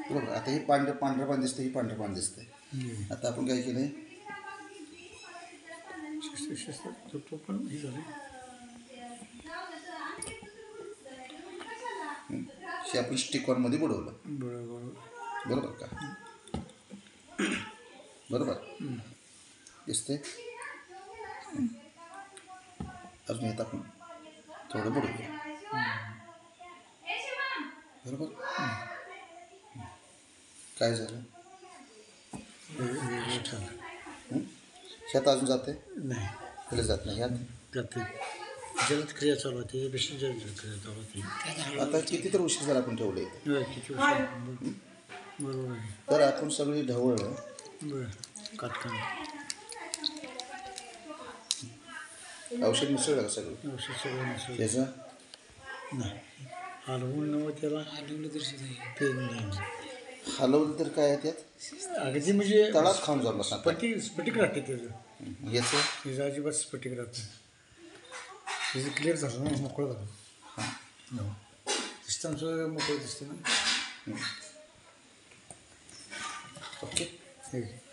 बरोबर. आता हे पांढरं पाणी दिसतं, ही पांढरं पाणी दिसतंय. आता आपण काय केलं तो पण हे झालं हे आपण स्टिकॉनमध्ये बुडवलं. बरोबर का? बरोबर दिसते. अजून येत आपण थोडं बुडवूया. बरोबर. काय झालं? ह्यात अजून जाते नाही, त्याला जात नाही. ह्यात जाते जलद क्रिया चालू होती, बेशी जलद क्रिया चालू होती. आता किती तर उशीर झाला आपण ठेवले. किती बरोबर आहे. तर आपण सगळी ढवळलं. बरं काटकन औषध मिसळलं का सगळं? औषध सगळं मिसळलं. त्याचं नाही हलवून नव्हतं त्याला, हलवलं तर ते नाही हलवलं तर काय आहे त्यात? अगदी म्हणजे तळात खाऊन जाऊन बसा. स्फटिक राहते त्याचं. याचं त्याचं अजिबात स्फटिक राहतं. त्याचं क्लिअर झालं ना, मोकळं झालं. हो दिसतं आमचं मोकळं दिसतं ना. ओके. ठीक आहे.